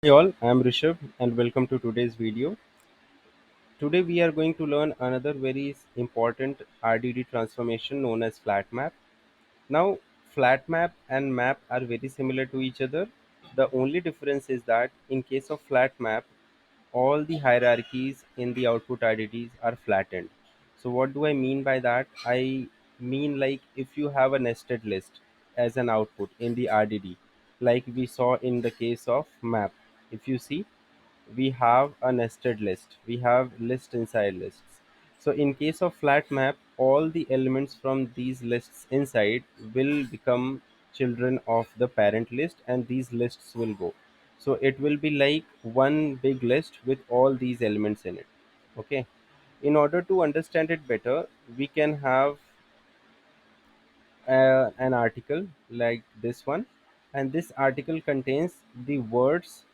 Hey all, I am Rishabh and welcome to today's video. Today we are going to learn another very important RDD transformation known as flatMap. Now, flatMap and map are very similar to each other. The only difference is that in case of flatMap, all the hierarchies in the output RDDs are flattened. So what do I mean by that? I mean like if you have a nested list as an output in the RDD, like we saw in the case of map. If you see, we have a nested list, we have list inside lists. So in case of flat map, all the elements from these lists inside will become children of the parent list, and these lists will go. So it will be like one big list with all these elements in it. Okay, in order to understand it better, we can have an article like this one, and this article contains the words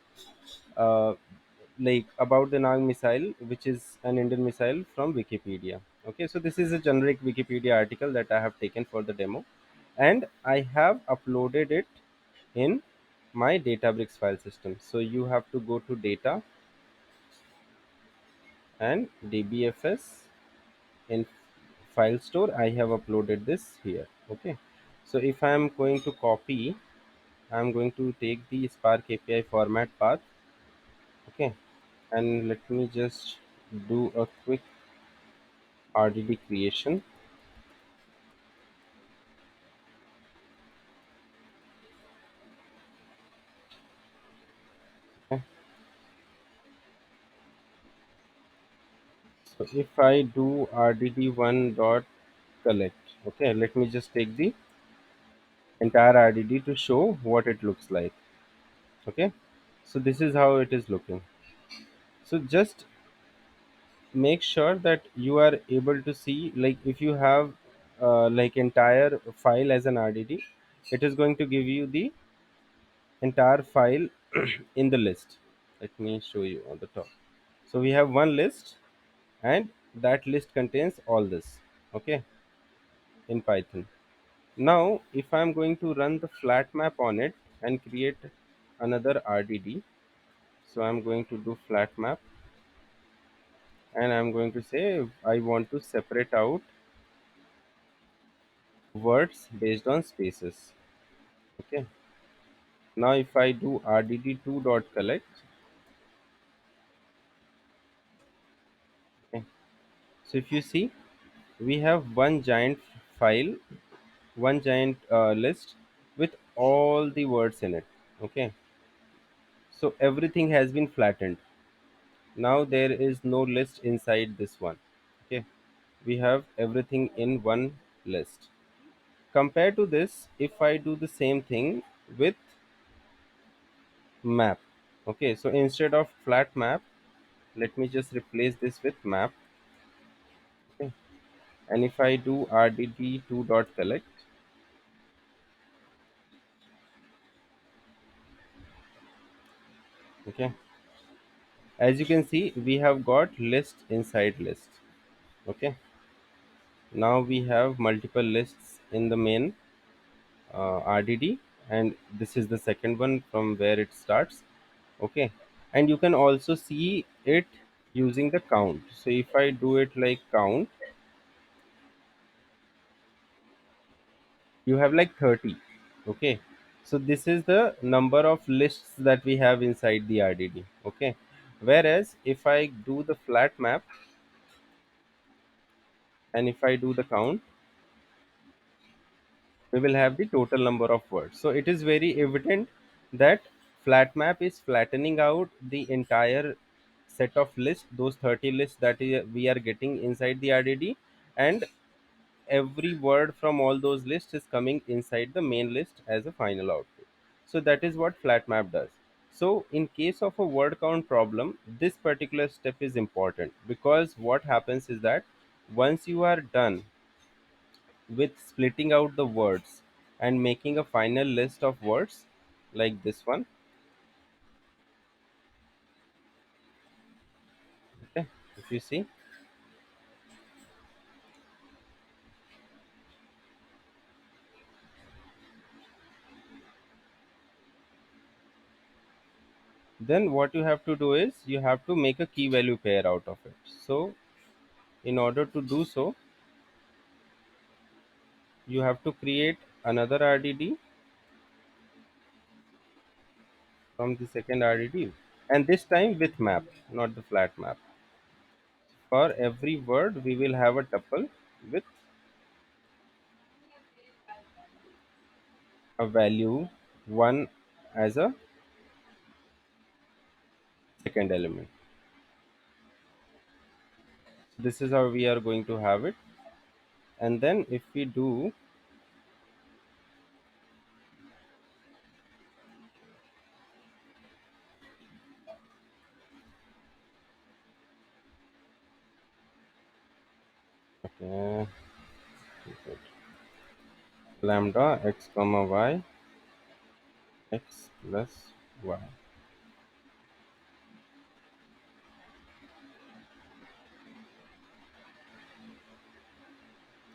uh, like about the Nag missile, which is an Indian missile, from Wikipedia. Okay, so this is a generic Wikipedia article that I have taken for the demo, and I have uploaded it in my Databricks file system. So you have to go to data and dbfs in file store. I have uploaded this here. Okay, so if I am going to copy, I am going to take the Spark API format path. Okay, and let me just do a quick RDD creation. Okay. So if I do RDD1 dot collect, okay, let me just take the entire RDD to show what it looks like. Okay, so this is how it is looking. So just make sure that you are able to see, like if you have like entire file as an RDD, it is going to give you the entire file in the list. Let me show you on the top. So we have one list, and that list contains all this. Okay, in Python. Now if I'm going to run the flat map on it and create another RDD, so I'm going to do flat map, and I'm going to say I want to separate out words based on spaces. Okay, now if I do RDD2 dot collect, okay, so if you see, we have one giant file, one giant list with all the words in it. Okay, so everything has been flattened. Now there is no list inside this one. Okay, we have everything in one list. Compared to this, if I do the same thing with map, okay, so instead of flat map, let me just replace this with map. Okay, and if I do rdd2 dot collect, okay, as you can see, we have got list inside list. Okay, now we have multiple lists in the main RDD, and this is the second one from where it starts. Okay, and you can also see it using the count. So if I do it like count, you have like 30. Okay, so this is the number of lists that we have inside the RDD. Okay, whereas if I do the flat map and if I do the count, we will have the total number of words. So it is very evident that flat map is flattening out the entire set of lists, those 30 lists that we are getting inside the RDD, and every word from all those lists is coming inside the main list as a final output. So that is what flat map does. So in case of a word count problem, this particular step is important, because what happens is that once you are done with splitting out the words and making a final list of words like this one. Okay, if you see, Then what you have to do is you have to make a key value pair out of it. So in order to do so, you have to create another RDD from the second RDD, and this time with map, not the flat map. For every word we will have a tuple with a value 1 as a second element. This is how we are going to have it. And then if we do, okay, lambda x comma y, x plus y.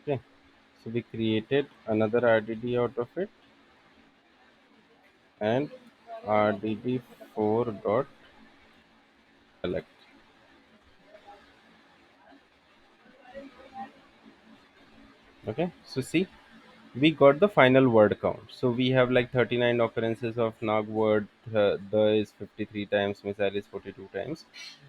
Okay, so we created another RDD out of it, and RDD4 dot select. Okay, so see, we got the final word count. So we have like 39 occurrences of nag word, the is 53 times, missile is 42 times.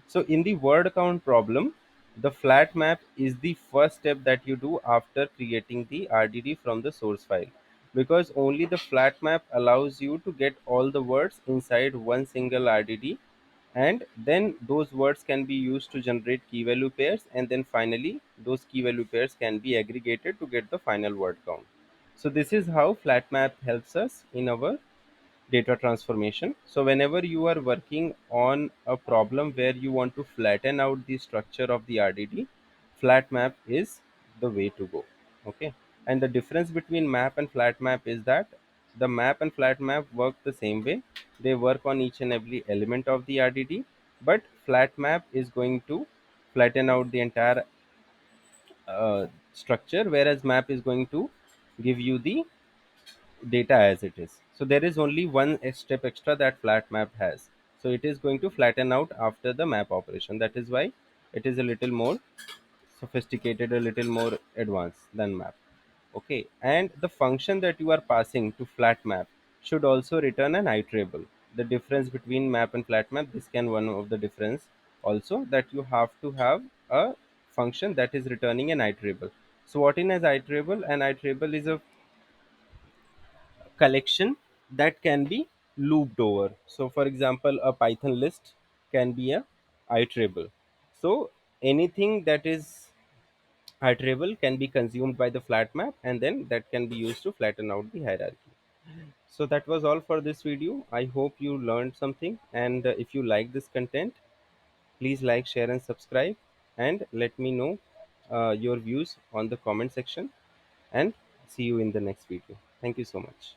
So in the word count problem, the flat map is the first step that you do after creating the RDD from the source file, because only the flat map allows you to get all the words inside one single RDD, and then those words can be used to generate key value pairs, and then finally those key value pairs can be aggregated to get the final word count. So this is how flatmap helps us in our data transformation. So whenever you are working on a problem where you want to flatten out the structure of the RDD, flat map is the way to go. Okay, and the difference between map and flat map is that the map and flat map work the same way. They work on each and every element of the RDD, but flat map is going to flatten out the entire structure, whereas map is going to give you the data as it is. So there is only one step extra that flat map has. So it is going to flatten out after the map operation. That is why it is a little more sophisticated, a little more advanced than map. Okay, and the function that you are passing to flat map should also return an iterable. The difference between map and flat map, this can one of the difference also, that you have to have a function that is returning an iterable. So what in as iterable? An iterable is a collection that can be looped over. So for example, a Python list can be a iterable. So anything that is iterable can be consumed by the flat map, and then that can be used to flatten out the hierarchy. So that was all for this video. I hope you learned something, and if you like this content, please like, share and subscribe, and let me know your views on the comment section, and see you in the next video. Thank you so much.